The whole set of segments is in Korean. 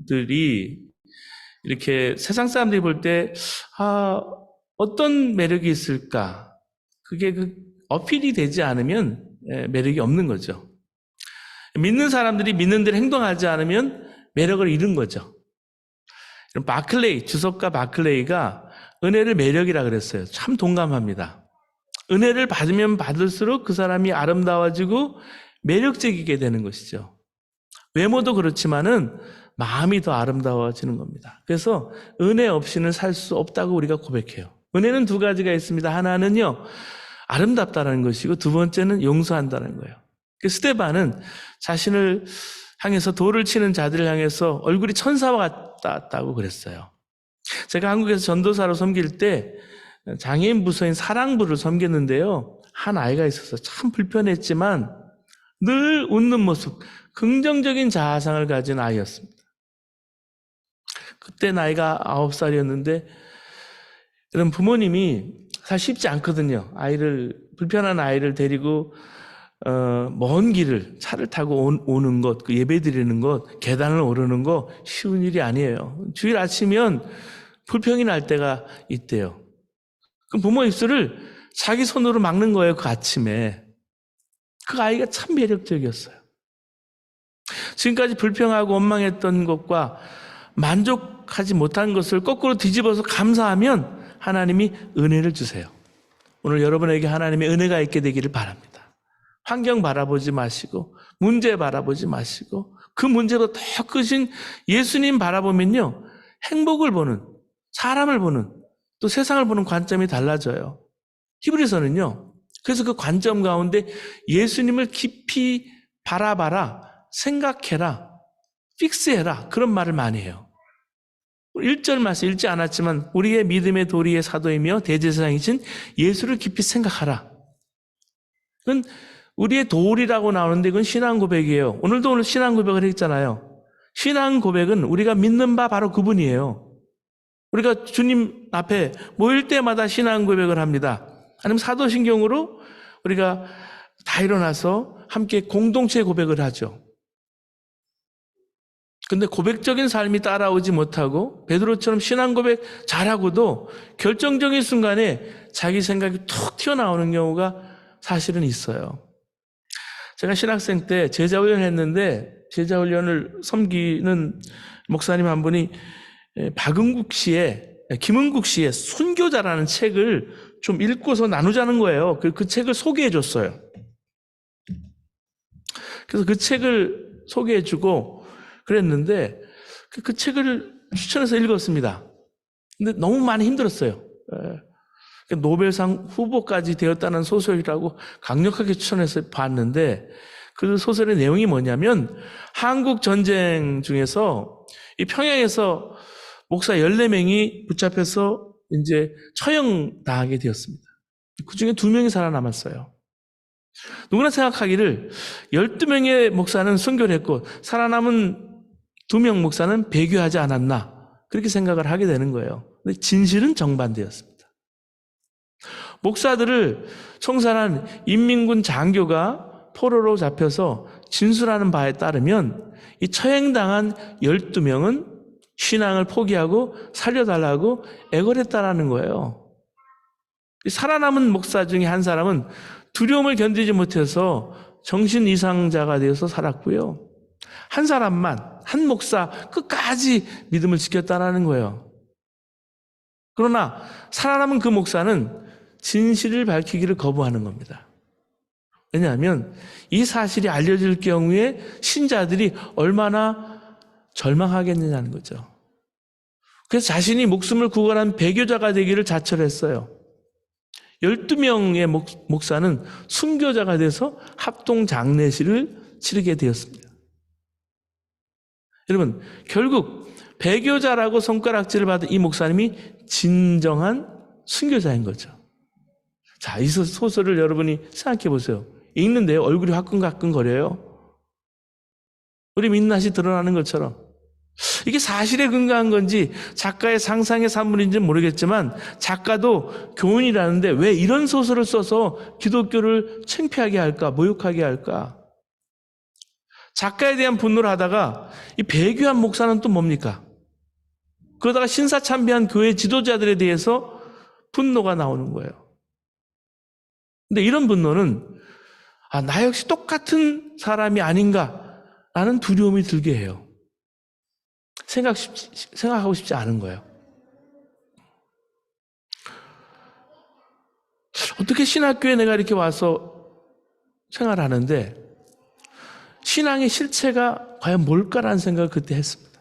들이 이렇게 세상 사람들이 볼 때, 어떤 매력이 있을까? 그게 어필이 되지 않으면 매력이 없는 거죠. 믿는 사람들이 믿는 대로 행동하지 않으면 매력을 잃은 거죠. 주석가 바클레이가 은혜를 매력이라 그랬어요. 참 동감합니다. 은혜를 받으면 받을수록 그 사람이 아름다워지고 매력적이게 되는 것이죠. 외모도 그렇지만은 마음이 더 아름다워지는 겁니다. 그래서 은혜 없이는 살 수 없다고 우리가 고백해요. 은혜는 두 가지가 있습니다. 하나는요, 아름답다는 것이고 두 번째는 용서한다는 거예요. 스데반은 자신을 향해서 돌을 치는 자들을 향해서 얼굴이 천사와 같다고 그랬어요. 제가 한국에서 전도사로 섬길 때 장애인 부서인 사랑부를 섬겼는데요. 한 아이가 있어서 참 불편했지만 늘 웃는 모습, 긍정적인 자아상을 가진 아이였습니다. 그때 나이가 9살이었는데 이런 부모님이 사실 쉽지 않거든요. 불편한 아이를 데리고 먼 길을 차를 타고 오는 것, 그 예배 드리는 것, 계단을 오르는 거 쉬운 일이 아니에요. 주일 아침이면 불평이 날 때가 있대요. 그럼 부모 입술을 자기 손으로 막는 거예요, 그 아침에. 그 아이가 참 매력적이었어요. 지금까지 불평하고 원망했던 것과 만족하지 못한 것을 거꾸로 뒤집어서 감사하면 하나님이 은혜를 주세요. 오늘 여러분에게 하나님의 은혜가 있게 되기를 바랍니다. 환경 바라보지 마시고 문제 바라보지 마시고 그 문제보다 더 크신 예수님 바라보면요, 행복을 보는, 사람을 보는, 또 세상을 보는 관점이 달라져요. 히브리서는요, 그래서 그 관점 가운데 예수님을 깊이 바라봐라, 생각해라, 픽스해라, 그런 말을 많이 해요. 1절 말씀 읽지 않았지만 우리의 믿음의 도리의 사도이며 대제사장이신 예수를 깊이 생각하라. 그건 우리의 도리라고 나오는데 그건 신앙 고백이에요. 오늘 신앙 고백을 했잖아요. 신앙 고백은 우리가 믿는 바 바로 그분이에요. 우리가 주님 앞에 모일 때마다 신앙 고백을 합니다. 아니면 사도신경으로 우리가 다 일어나서 함께 공동체 고백을 하죠. 근데 고백적인 삶이 따라오지 못하고 베드로처럼 신앙 고백 잘하고도 결정적인 순간에 자기 생각이 툭 튀어나오는 경우가 사실은 있어요. 제가 신학생 때 제자훈련 했는데 제자훈련을 섬기는 목사님 한 분이 김은국 씨의 순교자라는 책을 좀 읽고서 나누자는 거예요. 그 책을 소개해 줬어요. 그래서 그 책을 소개해 주고 그랬는데 그 책을 추천해서 읽었습니다. 근데 너무 많이 힘들었어요. 노벨상 후보까지 되었다는 소설이라고 강력하게 추천해서 봤는데 그 소설의 내용이 뭐냐면 한국 전쟁 중에서 이 평양에서 목사 14명이 붙잡혀서 이제 처형당하게 되었습니다. 그 중에 2명이 살아남았어요. 누구나 생각하기를 12명의 목사는 순교를 했고 살아남은 2명 목사는 배교하지 않았나 그렇게 생각을 하게 되는 거예요. 근데 진실은 정반대였습니다. 목사들을 총살한 인민군 장교가 포로로 잡혀서 진술하는 바에 따르면 이 처형당한 12명은 신앙을 포기하고 살려달라고 애걸했다라는 거예요. 살아남은 목사 중에 한 사람은 두려움을 견디지 못해서 정신 이상자가 되어서 살았고요. 한 목사 끝까지 믿음을 지켰다라는 거예요. 그러나 살아남은 그 목사는 진실을 밝히기를 거부하는 겁니다. 왜냐하면 이 사실이 알려질 경우에 신자들이 얼마나 절망하겠느냐는 거죠. 그래서 자신이 목숨을 구걸한 배교자가 되기를 자철했어요. 12명의 목사는 순교자가 돼서 합동 장례식을 치르게 되었습니다. 여러분, 결국 배교자라고 손가락질을 받은 이 목사님이 진정한 순교자인 거죠. 자, 이 소설을 여러분이 생각해 보세요. 읽는데요, 얼굴이 화끈화끈거려요. 우리 민낯이 드러나는 것처럼. 이게 사실에 근거한 건지 작가의 상상의 산물인지는 모르겠지만 작가도 교훈이라는데 왜 이런 소설을 써서 기독교를 창피하게 할까, 모욕하게 할까? 작가에 대한 분노를 하다가 이 배교한 목사는 또 뭡니까? 그러다가 신사참배한 교회 지도자들에 대해서 분노가 나오는 거예요. 근데 이런 분노는 나 역시 똑같은 사람이 아닌가라는 두려움이 들게 해요. 생각하고 싶지 않은 거예요. 어떻게 신학교에 내가 이렇게 와서 생활하는데 신앙의 실체가 과연 뭘까라는 생각을 그때 했습니다.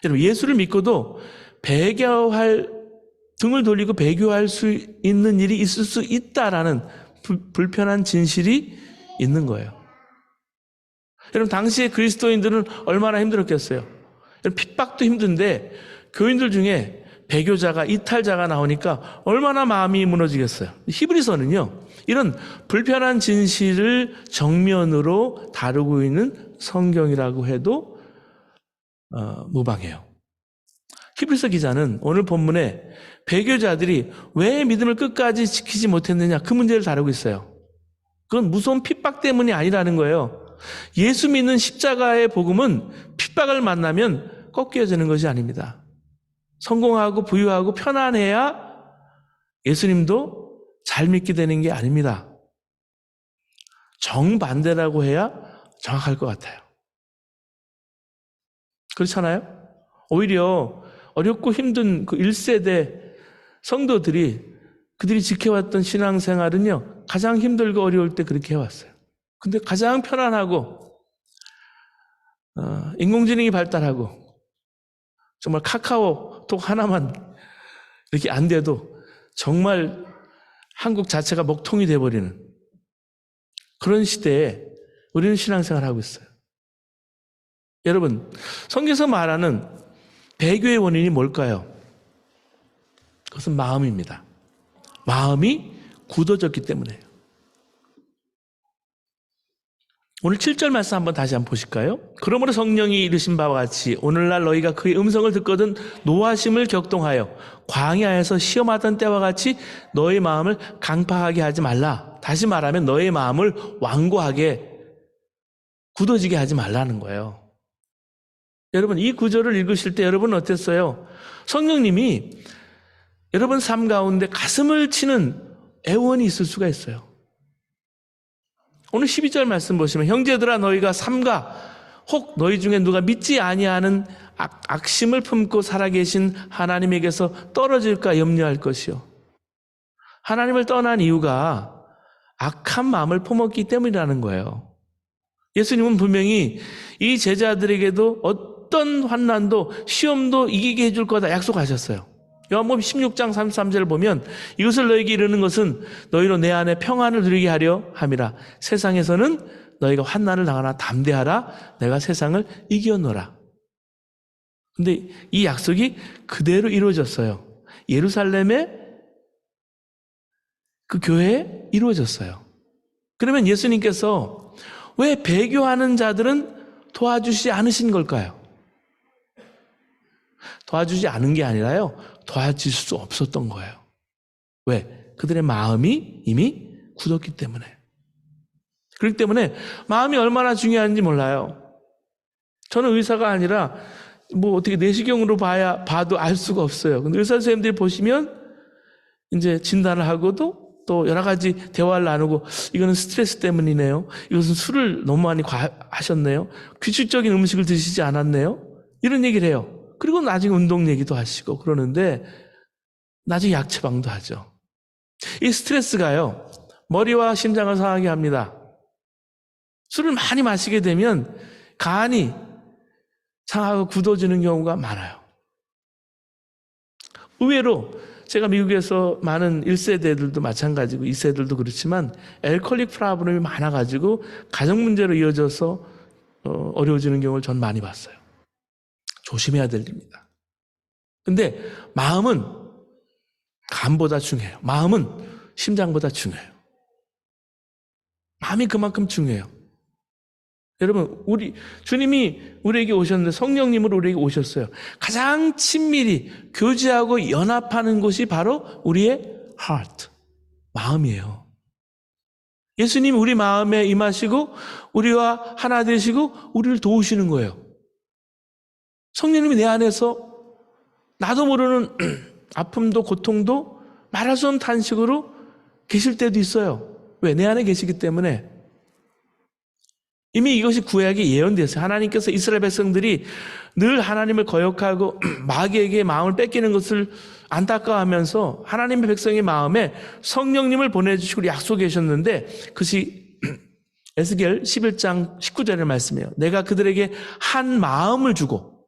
여러분, 예수를 믿고도 등을 돌리고 배교할 수 있는 일이 있을 수 있다라는 불편한 진실이 있는 거예요. 여러분, 당시에 그리스도인들은 얼마나 힘들었겠어요. 여러분, 핍박도 힘든데 교인들 중에 배교자가 이탈자가 나오니까 얼마나 마음이 무너지겠어요. 히브리서는요, 이런 불편한 진실을 정면으로 다루고 있는 성경이라고 해도 무방해요. 히브리서 기자는 오늘 본문에 배교자들이 왜 믿음을 끝까지 지키지 못했느냐, 그 문제를 다루고 있어요. 그건 무서운 핍박 때문이 아니라는 거예요. 예수 믿는 십자가의 복음은 핍박을 만나면 꺾여지는 것이 아닙니다. 성공하고 부유하고 편안해야 예수님도 잘 믿게 되는 게 아닙니다. 정반대라고 해야 정확할 것 같아요. 그렇잖아요? 오히려 어렵고 힘든 그 1세대 성도들이 그들이 지켜왔던 신앙생활은요, 가장 힘들고 어려울 때 그렇게 해왔어요. 근데 가장 편안하고 인공지능이 발달하고 정말 카카오톡 하나만 이렇게 안 돼도 정말 한국 자체가 먹통이 돼버리는 그런 시대에 우리는 신앙생활을 하고 있어요. 여러분, 성경에서 말하는 배교의 원인이 뭘까요? 그것은 마음입니다. 마음이 굳어졌기 때문에요. 오늘 7절 말씀 다시 한번 보실까요? 그러므로 성령이 이르신 바와 같이 오늘날 너희가 그의 음성을 듣거든 노하심을 격동하여 광야에서 시험하던 때와 같이 너희 마음을 강팍하게 하지 말라. 다시 말하면 너희 마음을 완고하게 굳어지게 하지 말라는 거예요. 여러분, 이 구절을 읽으실 때 여러분은 어땠어요? 성령님이 여러분 삶 가운데 가슴을 치는 애원이 있을 수가 있어요. 오늘 12절 말씀 보시면 형제들아 너희가 삼가 혹 너희 중에 누가 믿지 아니하는 악심을 품고 살아계신 하나님에게서 떨어질까 염려할 것이요. 하나님을 떠난 이유가 악한 마음을 품었기 때문이라는 거예요. 예수님은 분명히 이 제자들에게도 어떤 환난도 시험도 이기게 해줄 거다 약속하셨어요. 요한복음 16장 33절을 보면 이것을 너에게 이르는 것은 너희로 내 안에 평안을 누리게 하려 함이라. 세상에서는 너희가 환난을 당하나 담대하라. 내가 세상을 이겨노라. 근데 이 약속이 그대로 이루어졌어요. 예루살렘의 그 교회에 이루어졌어요. 그러면 예수님께서 왜 배교하는 자들은 도와주시지 않으신 걸까요? 도와주지 않은 게 아니라요, 도와줄 수 없었던 거예요. 왜? 그들의 마음이 이미 굳었기 때문에. 그렇기 때문에 마음이 얼마나 중요한지 몰라요. 저는 의사가 아니라 어떻게 내시경으로 봐도 알 수가 없어요. 근데 의사 선생님들이 보시면 이제 진단을 하고도 또 여러 가지 대화를 나누고 이거는 스트레스 때문이네요. 이것은 술을 너무 많이 하셨네요. 규칙적인 음식을 드시지 않았네요. 이런 얘기를 해요. 그리고 나중에 운동 얘기도 하시고 그러는데 나중에 약 처방도 하죠. 이 스트레스가요, 머리와 심장을 상하게 합니다. 술을 많이 마시게 되면 간이 상하고 굳어지는 경우가 많아요. 의외로 제가 미국에서 많은 1세대들도 마찬가지고 2세들도 그렇지만 알코올릭 프로블럼이 많아가지고 가정 문제로 이어져서 어려워지는 경우를 전 많이 봤어요. 조심해야 될 일입니다. 근데 마음은 간보다 중요해요. 마음은 심장보다 중요해요. 마음이 그만큼 중요해요. 여러분, 주님이 우리에게 오셨는데 성령님으로 우리에게 오셨어요. 가장 친밀히 교제하고 연합하는 곳이 바로 우리의 heart, 마음이에요. 예수님이 우리 마음에 임하시고 우리와 하나 되시고 우리를 도우시는 거예요. 성령님이 내 안에서 나도 모르는 아픔도 고통도 말할 수 없는 탄식으로 계실 때도 있어요. 왜? 내 안에 계시기 때문에. 이미 이것이 구약에 예언됐어요. 하나님께서 이스라엘 백성들이 늘 하나님을 거역하고 마귀에게 마음을 뺏기는 것을 안타까워하면서 하나님의 백성의 마음에 성령님을 보내주시고 약속해 주셨는데, 그것이 에스겔 11장 19절의 말씀이에요. 내가 그들에게 한 마음을 주고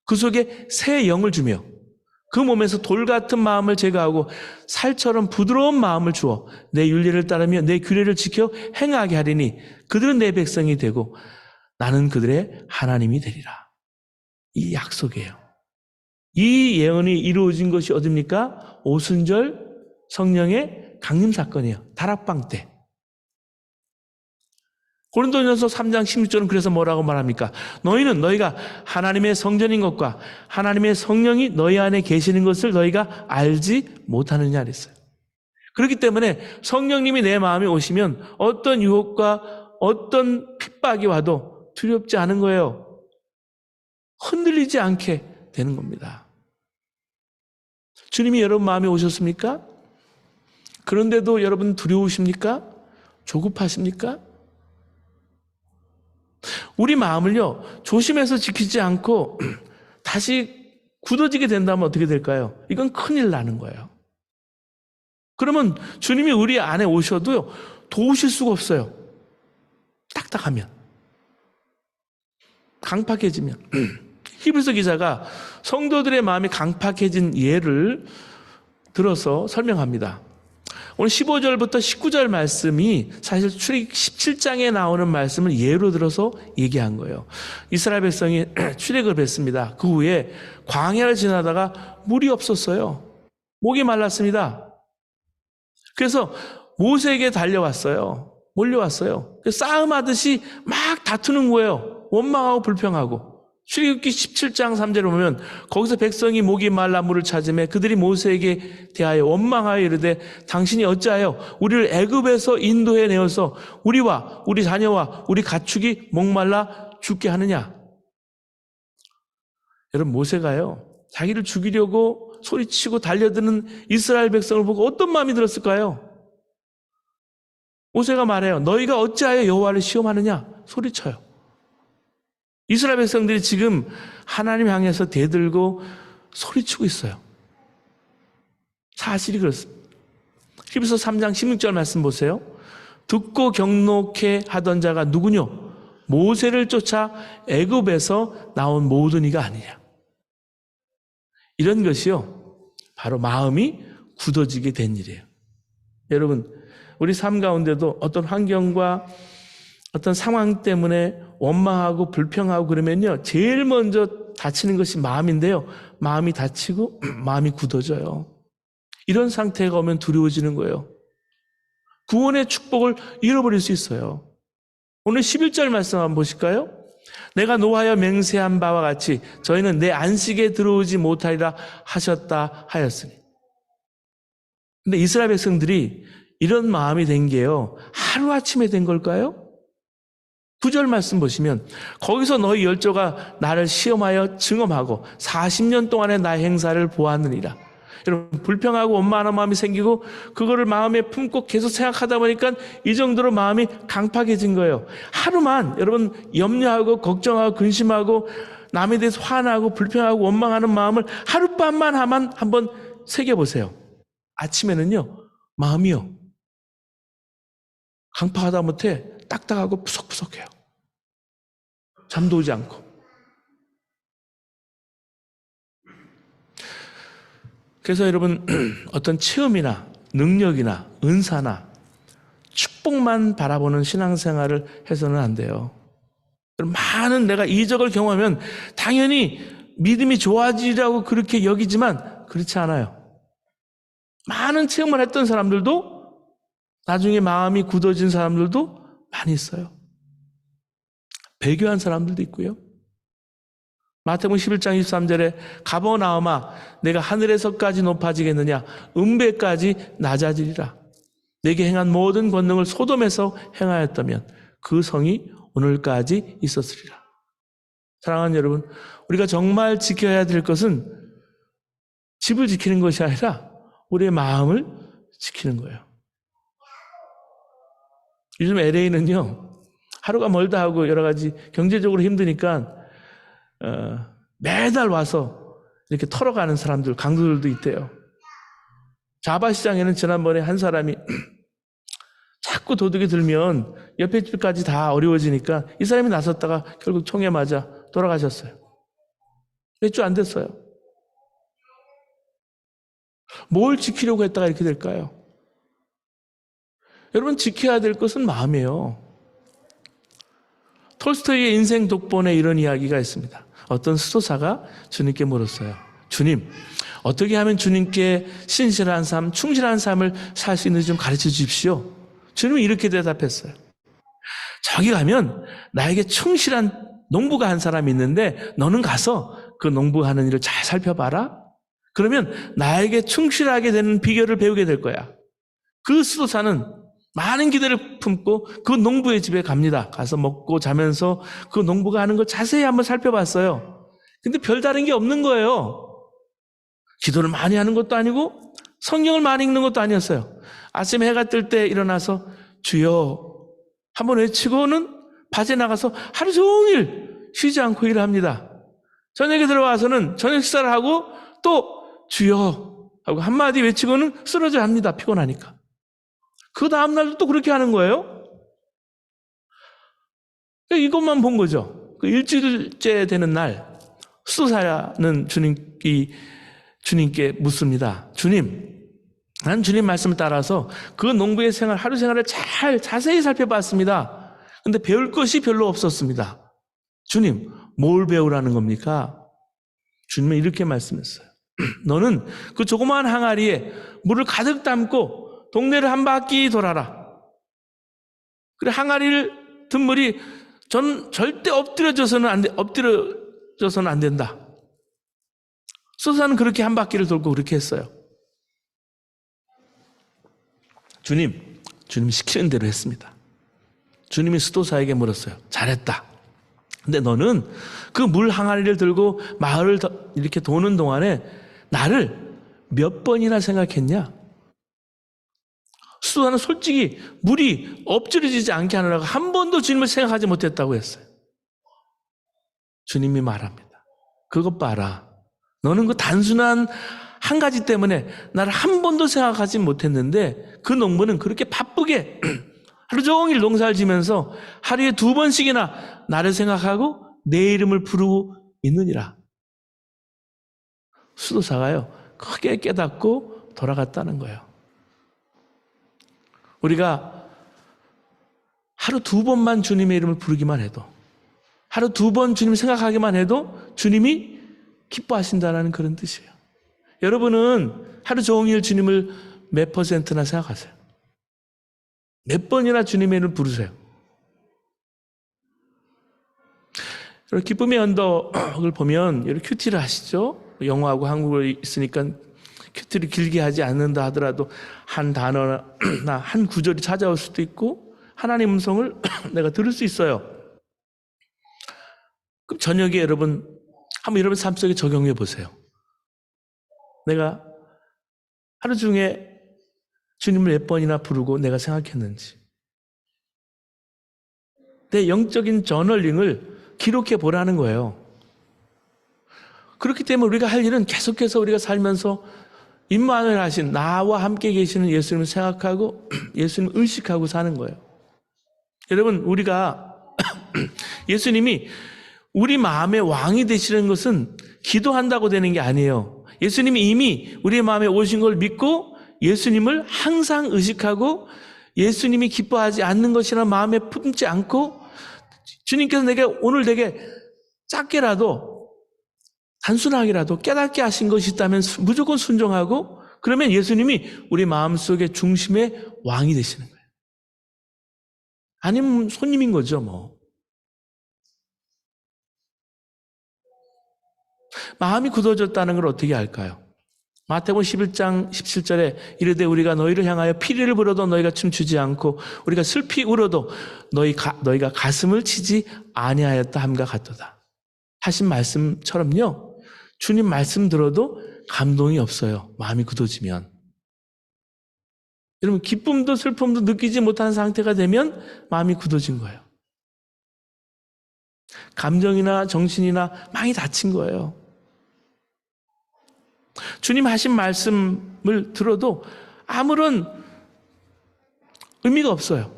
그 속에 새 영을 주며 그 몸에서 돌 같은 마음을 제거하고 살처럼 부드러운 마음을 주어 내 윤리를 따르며 내 규례를 지켜 행하게 하리니 그들은 내 백성이 되고 나는 그들의 하나님이 되리라. 이 약속이에요. 이 예언이 이루어진 것이 어딥니까? 오순절 성령의 강림 사건이에요. 다락방 때. 고린도전서 3장 16절은 그래서 뭐라고 말합니까? 너희는 너희가 하나님의 성전인 것과 하나님의 성령이 너희 안에 계시는 것을 너희가 알지 못하느냐 그랬어요. 그렇기 때문에 성령님이 내 마음에 오시면 어떤 유혹과 어떤 핍박이 와도 두렵지 않은 거예요. 흔들리지 않게 되는 겁니다. 주님이 여러분 마음에 오셨습니까? 그런데도 여러분 두려우십니까? 조급하십니까? 우리 마음을요, 조심해서 지키지 않고 다시 굳어지게 된다면 어떻게 될까요? 이건 큰일 나는 거예요. 그러면 주님이 우리 안에 오셔도요, 도우실 수가 없어요. 딱딱하면. 강팍해지면. 히브리서 기자가 성도들의 마음이 강팍해진 예를 들어서 설명합니다. 오늘 15절부터 19절 말씀이 사실 출애굽 17장에 나오는 말씀을 예로 들어서 얘기한 거예요. 이스라엘 백성이 출애굽을 했습니다. 그 후에 광야를 지나다가 물이 없었어요. 목이 말랐습니다. 그래서 모세에게 달려왔어요. 몰려왔어요. 싸움하듯이 막 다투는 거예요. 원망하고 불평하고. 출애굽기 17장 3절을 보면 거기서 백성이 목이 말라 물을 찾으며 그들이 모세에게 대하여 원망하여 이르되 당신이 어찌하여 우리를 애굽에서 인도해 내어서 우리와 우리 자녀와 우리 가축이 목말라 죽게 하느냐. 여러분, 모세가요 자기를 죽이려고 소리치고 달려드는 이스라엘 백성을 보고 어떤 마음이 들었을까요? 모세가 말해요. 너희가 어찌하여 여호와를 시험하느냐 소리쳐요. 이스라엘 백성들이 지금 하나님 향해서 대들고 소리치고 있어요. 사실이 그렇습니다. 히브리서 3장 16절 말씀 보세요. 듣고 경록해 하던 자가 누구뇨? 모세를 쫓아 애굽에서 나온 모든 이가 아니냐. 이런 것이요 바로 마음이 굳어지게 된 일이에요. 여러분, 우리 삶 가운데도 어떤 환경과 어떤 상황 때문에 원망하고 불평하고 그러면요 제일 먼저 다치는 것이 마음인데요, 마음이 다치고 마음이 굳어져요. 이런 상태가 오면 두려워지는 거예요. 구원의 축복을 잃어버릴 수 있어요. 오늘 11절 말씀 한번 보실까요? 내가 노하여 맹세한 바와 같이 저희는 내 안식에 들어오지 못하리라 하셨다 하였으니. 근데 이스라엘 백성들이 이런 마음이 된 게요 하루아침에 된 걸까요? 9절 말씀 보시면 거기서 너희 열조가 나를 시험하여 증험하고 40년 동안의 나의 행사를 보았느니라. 여러분, 불평하고 원망하는 마음이 생기고 그거를 마음에 품고 계속 생각하다 보니까 이 정도로 마음이 강팍해진 거예요. 하루만 여러분 염려하고 걱정하고 근심하고 남에 대해서 화나고 불평하고 원망하는 마음을 하룻밤만 하면 한번 새겨보세요. 아침에는요 마음이요 강팍하다 못해 딱딱하고 푸석푸석해요. 잠도 오지 않고. 그래서 여러분 어떤 체험이나 능력이나 은사나 축복만 바라보는 신앙생활을 해서는 안 돼요. 많은 내가 이적을 경험하면 당연히 믿음이 좋아지라고 그렇게 여기지만 그렇지 않아요. 많은 체험을 했던 사람들도 나중에 마음이 굳어진 사람들도 많이 있어요. 배교한 사람들도 있고요. 마태복음 11장 23절에 가버나움아 내가 하늘에서까지 높아지겠느냐 은배까지 낮아지리라. 내게 행한 모든 권능을 소돔에서 행하였다면 그 성이 오늘까지 있었으리라. 사랑하는 여러분, 우리가 정말 지켜야 될 것은 집을 지키는 것이 아니라 우리의 마음을 지키는 거예요. 요즘 LA는요, 하루가 멀다 하고 여러 가지 경제적으로 힘드니까 매달 와서 이렇게 털어가는 사람들, 강도들도 있대요. 자바 시장에는 지난번에 한 사람이 자꾸 도둑이 들면 옆에 집까지 다 어려워지니까 이 사람이 나섰다가 결국 총에 맞아 돌아가셨어요. 몇 주 안 됐어요. 뭘 지키려고 했다가 이렇게 될까요? 여러분, 지켜야 될 것은 마음이에요. 톨스토이의 인생 독본에 이런 이야기가 있습니다. 어떤 수도사가 주님께 물었어요. 주님, 어떻게 하면 주님께 신실한 삶, 충실한 삶을 살 수 있는지 좀 가르쳐 주십시오. 주님이 이렇게 대답했어요. 저기 가면 나에게 충실한 농부가 한 사람이 있는데 너는 가서 그 농부하는 일을 잘 살펴봐라. 그러면 나에게 충실하게 되는 비결을 배우게 될 거야. 그 수도사는 많은 기대를 품고 그 농부의 집에 갑니다. 가서 먹고 자면서 그 농부가 하는 걸 자세히 한번 살펴봤어요. 근데 별다른 게 없는 거예요. 기도를 많이 하는 것도 아니고 성경을 많이 읽는 것도 아니었어요. 아침에 해가 뜰 때 일어나서 주여 한번 외치고는 밭에 나가서 하루 종일 쉬지 않고 일을 합니다. 저녁에 들어와서는 저녁 식사를 하고 또 주여 하고 한마디 외치고는 쓰러져 합니다. 피곤하니까. 그 다음날도 또 그렇게 하는 거예요. 이것만 본 거죠. 그 일주일째 되는 날 수도사는 주님께 묻습니다. 주님, 난 주님 말씀을 따라서 그 농부의 생활, 하루 생활을 잘 자세히 살펴봤습니다. 근데 배울 것이 별로 없었습니다. 주님, 뭘 배우라는 겁니까? 주님은 이렇게 말씀했어요. 너는 그 조그마한 항아리에 물을 가득 담고 동네를 한 바퀴 돌아라. 그래, 항아리를 든물이 절대 엎드려져서는 안 된다. 수도사는 그렇게 한 바퀴를 돌고 그렇게 했어요. 주님이 시키는 대로 했습니다. 주님이 수도사에게 물었어요. 잘했다. 근데 너는 그 물 항아리를 들고 마을을 이렇게 도는 동안에 나를 몇 번이나 생각했냐? 수도사는 솔직히 물이 엎질러지지 않게 하느라고 한 번도 주님을 생각하지 못했다고 했어요. 주님이 말합니다. 그것 봐라. 너는 그 단순한 한 가지 때문에 나를 한 번도 생각하지 못했는데 그 농부는 그렇게 바쁘게 하루 종일 농사를 지면서 하루에 2번씩이나 나를 생각하고 내 이름을 부르고 있느니라. 수도사가요, 크게 깨닫고 돌아갔다는 거예요. 우리가 하루 2번만 주님의 이름을 부르기만 해도, 하루 2번 주님 생각하기만 해도 주님이 기뻐하신다는 그런 뜻이에요. 여러분은 하루 종일 주님을 몇 %나 생각하세요? 몇 번이나 주님의 이름을 부르세요? 기쁨의 언덕을 보면 여러 큐티를 하시죠? 영어하고 한국어 있으니까 큐티를 길게 하지 않는다 하더라도 한 단어나 한 구절이 찾아올 수도 있고 하나님의 음성을 내가 들을 수 있어요. 그럼 저녁에 여러분 한번 여러분 삶 속에 적용해 보세요. 내가 하루 중에 주님을 몇 번이나 부르고 내가 생각했는지. 내 영적인 저널링을 기록해 보라는 거예요. 그렇기 때문에 우리가 할 일은 계속해서 우리가 살면서 임마누엘 하신 나와 함께 계시는 예수님을 생각하고 예수님을 의식하고 사는 거예요. 여러분, 우리가 예수님이 우리 마음의 왕이 되시는 것은 기도한다고 되는 게 아니에요. 예수님이 이미 우리의 마음에 오신 걸 믿고 예수님을 항상 의식하고 예수님이 기뻐하지 않는 것이나 마음에 품지 않고 주님께서 내게 오늘 되게 작게라도 단순하게라도 깨닫게 하신 것이 있다면 무조건 순종하고 그러면 예수님이 우리 마음속의 중심의 왕이 되시는 거예요. 아니면 손님인 거죠, 뭐. 마음이 굳어졌다는 걸 어떻게 알까요? 마태복음 11장 17절에 이르되 우리가 너희를 향하여 피리를 불어도 너희가 춤추지 않고 우리가 슬피 울어도 너희가 가슴을 치지 아니하였다 함과 같도다 하신 말씀처럼요. 주님 말씀 들어도 감동이 없어요. 마음이 굳어지면. 여러분 기쁨도 슬픔도 느끼지 못하는 상태가 되면 마음이 굳어진 거예요. 감정이나 정신이나 많이 다친 거예요. 주님 하신 말씀을 들어도 아무런 의미가 없어요.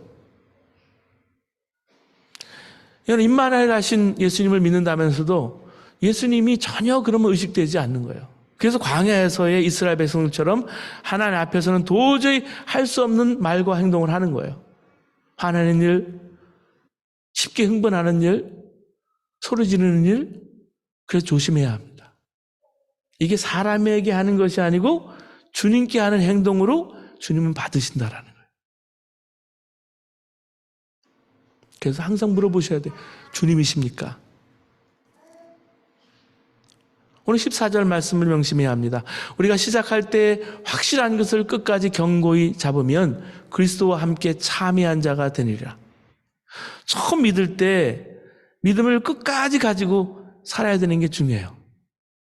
여러분 임마누엘 하신 예수님을 믿는다면서도 예수님이 전혀 그러면 의식되지 않는 거예요. 그래서 광야에서의 이스라엘 백성들처럼 하나님 앞에서는 도저히 할 수 없는 말과 행동을 하는 거예요. 화나는 일, 쉽게 흥분하는 일, 소리 지르는 일, 그래서 조심해야 합니다. 이게 사람에게 하는 것이 아니고 주님께 하는 행동으로 주님은 받으신다라는 거예요. 그래서 항상 물어보셔야 돼요. 주님이십니까? 오늘 14절 말씀을 명심해야 합니다. 우리가 시작할 때 확실한 것을 끝까지 견고히 잡으면 그리스도와 함께 참여한 자가 되리라. 처음 믿을 때 믿음을 끝까지 가지고 살아야 되는 게 중요해요.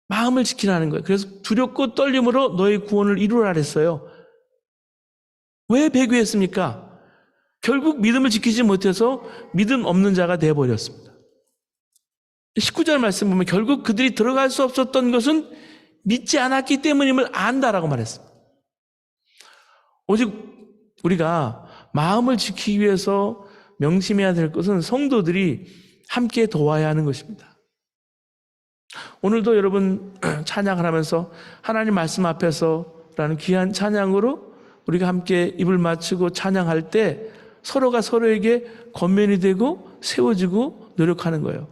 마음을 지키라는 거예요. 그래서 두렵고 떨림으로 너의 구원을 이루라 그랬어요. 왜 배교했습니까? 결국 믿음을 지키지 못해서 믿음 없는 자가 되어버렸습니다. 19절 말씀 보면 결국 그들이 들어갈 수 없었던 것은 믿지 않았기 때문임을 안다라고 말했습니다. 오직 우리가 마음을 지키기 위해서 명심해야 될 것은 성도들이 함께 도와야 하는 것입니다. 오늘도 여러분 찬양을 하면서 하나님 말씀 앞에서라는 귀한 찬양으로 우리가 함께 입을 맞추고 찬양할 때 서로가 서로에게 권면이 되고 세워지고 노력하는 거예요.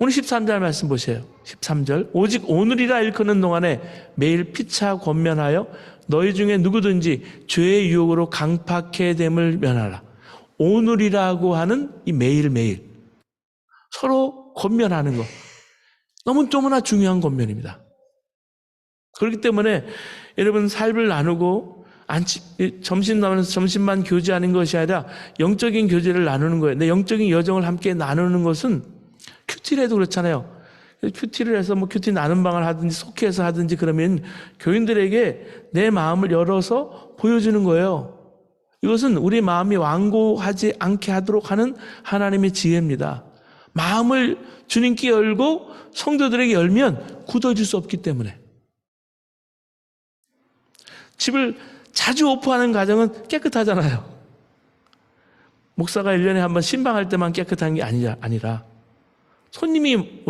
오늘 13절 말씀 보세요. 13절 오직 오늘이라 일컫는 동안에 매일 피차 권면하여 너희 중에 누구든지 죄의 유혹으로 강팍해 됨을 면하라. 오늘이라고 하는 이 매일매일 서로 권면하는 거 너무나 중요한 권면입니다. 그렇기 때문에 여러분 삶을 나누고 점심 나누면서 점심만 교제하는 것이 아니라 영적인 교제를 나누는 거예요. 내 영적인 여정을 함께 나누는 것은 큐티를 해도 그렇잖아요. 큐티를 해서 큐티 나눔 방을 하든지 속회에서 하든지 그러면 교인들에게 내 마음을 열어서 보여주는 거예요. 이것은 우리 마음이 완고하지 않게 하도록 하는 하나님의 지혜입니다. 마음을 주님께 열고 성도들에게 열면 굳어질 수 없기 때문에. 집을 자주 오프하는 가정은 깨끗하잖아요. 목사가 1년에 한 번 신방할 때만 깨끗한 게 아니라 손님이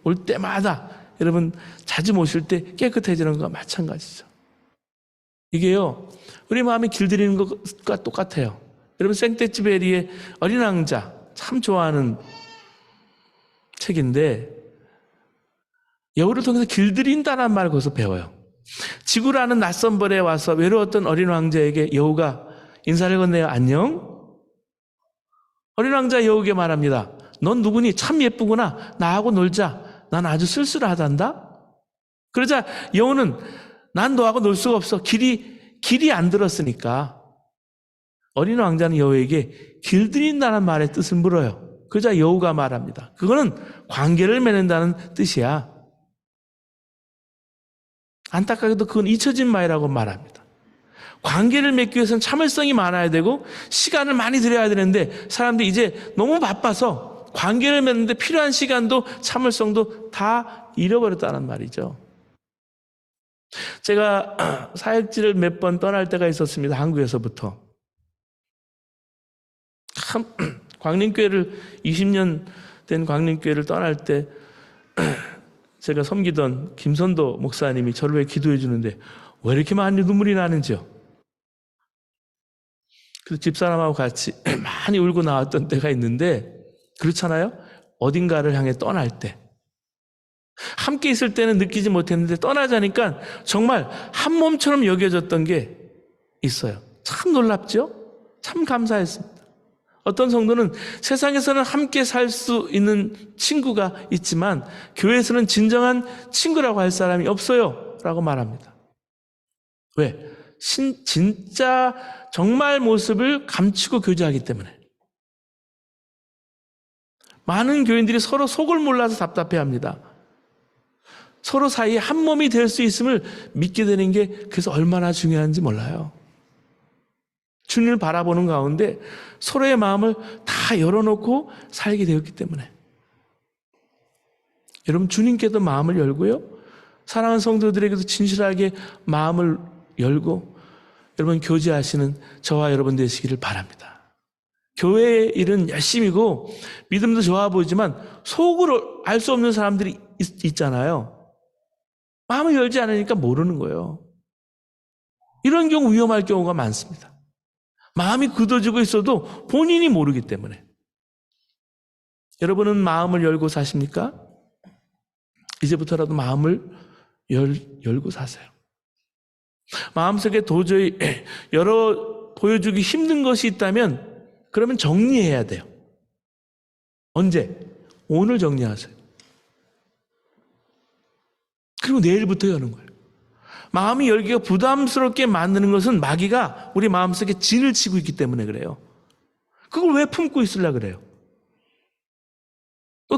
올 때마다 여러분 자주 모실 때 깨끗해지는 것과 마찬가지죠. 이게요 우리 마음이 길들이는 것과 똑같아요. 여러분 생떼쥐베리의 어린 왕자 참 좋아하는 책인데 여우를 통해서 길들인다는 말을 거기서 배워요. 지구라는 낯선 벌에 와서 외로웠던 어린 왕자에게 여우가 인사를 건네요. 안녕? 어린 왕자 여우에게 말합니다. 넌 누구니? 참 예쁘구나. 나하고 놀자. 난 아주 쓸쓸하단다. 그러자 여우는 난 너하고 놀 수가 없어. 길이 안 들었으니까. 어린 왕자는 여우에게 길들인다는 말의 뜻을 물어요. 그러자 여우가 말합니다. 그거는 관계를 맺는다는 뜻이야. 안타깝게도 그건 잊혀진 말이라고 말합니다. 관계를 맺기 위해서는 참을성이 많아야 되고 시간을 많이 들여야 되는데 사람들이 이제 너무 바빠서 관계를 맺는데 필요한 시간도 참을성도 다 잃어버렸다는 말이죠. 제가 사역지를 몇 번 떠날 때가 있었습니다. 한국에서부터. 참 광림교회를 20년 된 광림교회를 떠날 때 제가 섬기던 김선도 목사님이 저를 위해 기도해 주는데 왜 이렇게 많이 눈물이 나는지요. 그래서 집사람하고 같이 많이 울고 나왔던 때가 있는데 그렇잖아요. 어딘가를 향해 떠날 때 함께 있을 때는 느끼지 못했는데 떠나자니까 정말 한 몸처럼 여겨졌던 게 있어요. 참 놀랍죠? 참 감사했습니다. 어떤 성도는 세상에서는 함께 살 수 있는 친구가 있지만 교회에서는 진정한 친구라고 할 사람이 없어요 라고 말합니다. 왜? 진짜 정말 모습을 감추고 교제하기 때문에. 많은 교인들이 서로 속을 몰라서 답답해합니다. 서로 사이에 한 몸이 될 수 있음을 믿게 되는 게 그래서 얼마나 중요한지 몰라요. 주님을 바라보는 가운데 서로의 마음을 다 열어놓고 살게 되었기 때문에. 여러분, 주님께도 마음을 열고요, 사랑하는 성도들에게도 진실하게 마음을 열고 여러분 교제하시는 저와 여러분 되시기를 바랍니다. 교회의 일은 열심이고 믿음도 좋아 보이지만 속으로 알 수 없는 사람들이 있잖아요. 마음을 열지 않으니까 모르는 거예요. 이런 경우 위험할 경우가 많습니다. 마음이 굳어지고 있어도 본인이 모르기 때문에. 여러분은 마음을 열고 사십니까? 이제부터라도 마음을 열고 사세요. 마음속에 도저히 보여주기 힘든 것이 있다면 그러면 정리해야 돼요. 언제? 오늘 정리하세요. 그리고 내일부터 여는 거예요. 마음이 열기가 부담스럽게 만드는 것은 마귀가 우리 마음속에 진을 치고 있기 때문에 그래요. 그걸 왜 품고 있으려고 그래요?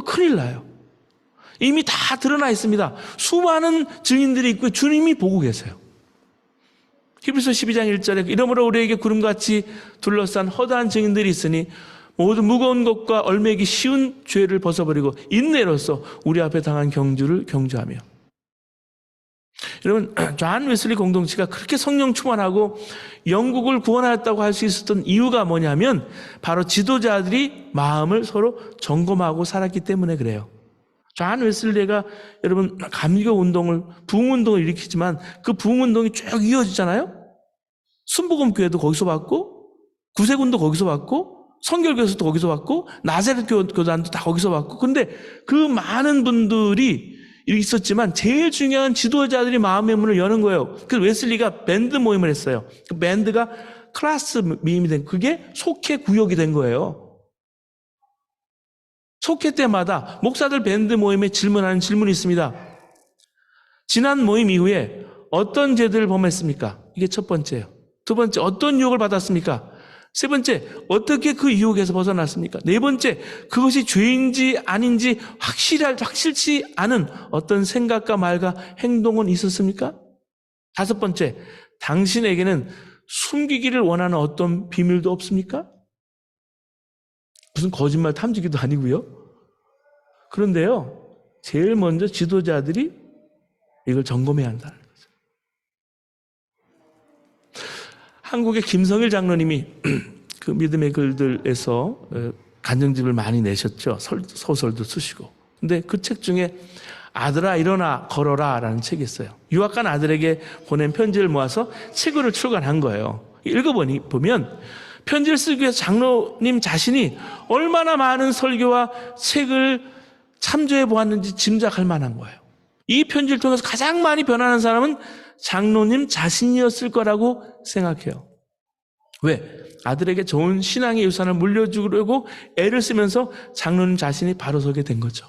큰일 나요. 이미 다 드러나 있습니다. 수많은 증인들이 있고 주님이 보고 계세요. 히브리서 12장 1절에 이러므로 우리에게 구름같이 둘러싼 허다한 증인들이 있으니 모든 무거운 것과 얼매기 쉬운 죄를 벗어버리고 인내로써 우리 앞에 당한 경주를 경주하며. 여러분, 존 웨슬리 공동체가 그렇게 성령 충만하고 영국을 구원하였다고 할 수 있었던 이유가 뭐냐면 바로 지도자들이 마음을 서로 점검하고 살았기 때문에 그래요. 존 웨슬리가 여러분 부흥운동을 일으키지만 그 부흥운동이 쭉 이어지잖아요. 순복음교회도 거기서 받고 구세군도 거기서 받고 성결교회도 거기서 받고 나사렛 교단도 다 거기서 받고. 근데 그 많은 분들이 있었지만 제일 중요한 지도자들이 마음의 문을 여는 거예요. 그래서 웨슬리가 밴드 모임을 했어요. 그 밴드가 클래스 모임이 된, 그게 속회 구역이 된 거예요. 속회 때마다 목사들 밴드 모임에 질문하는 질문이 있습니다. 지난 모임 이후에 어떤 죄들을 범했습니까? 이게 첫 번째예요. 두 번째, 어떤 유혹을 받았습니까? 세 번째, 어떻게 그 유혹에서 벗어났습니까? 네 번째, 그것이 죄인지 아닌지 확실치 않은 어떤 생각과 말과 행동은 있었습니까? 다섯 번째, 당신에게는 숨기기를 원하는 어떤 비밀도 없습니까? 무슨 거짓말 탐지기도 아니고요. 그런데요, 제일 먼저 지도자들이 이걸 점검해야 한다는 거죠. 한국의 김성일 장로님이 그 믿음의 글들에서 간증집을 많이 내셨죠. 소설도 쓰시고. 근데 그 책 중에 아들아 일어나 걸어라 라는 책이 있어요. 유학간 아들에게 보낸 편지를 모아서 책으로 출간한 거예요. 읽어보면 편지를 쓰기 위해서 장로님 자신이 얼마나 많은 설교와 책을 참조해 보았는지 짐작할 만한 거예요. 이 편지를 통해서 가장 많이 변하는 사람은 장로님 자신이었을 거라고 생각해요. 왜? 아들에게 좋은 신앙의 유산을 물려주려고 애를 쓰면서 장로님 자신이 바로 서게 된 거죠.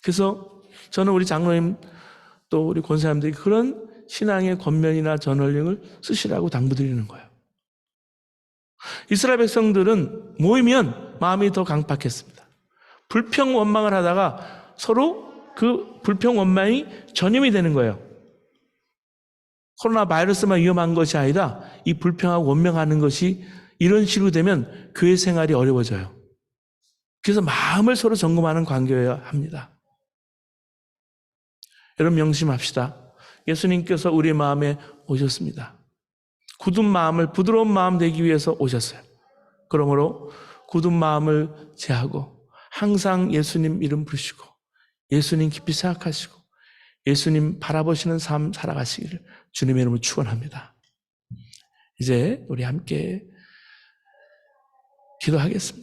그래서 저는 우리 장로님 또 우리 권사님들이 그런 신앙의 권면이나 저널링을 쓰시라고 당부드리는 거예요. 이스라엘 백성들은 모이면 마음이 더 강팍했습니다. 불평 원망을 하다가 서로 그 불평 원망이 전염이 되는 거예요. 코로나 바이러스만 위험한 것이 아니라 이 불평하고 원망하는 것이 이런 식으로 되면 교회 생활이 어려워져요. 그래서 마음을 서로 점검하는 관계여야 합니다. 여러분 명심합시다. 예수님께서 우리 마음에 오셨습니다. 굳은 마음을 부드러운 마음 되기 위해서 오셨어요. 그러므로 굳은 마음을 제하고 항상 예수님 이름 부르시고 예수님 깊이 생각하시고 예수님 바라보시는 삶 살아가시기를 주님의 이름으로 축원합니다. 이제 우리 함께 기도하겠습니다.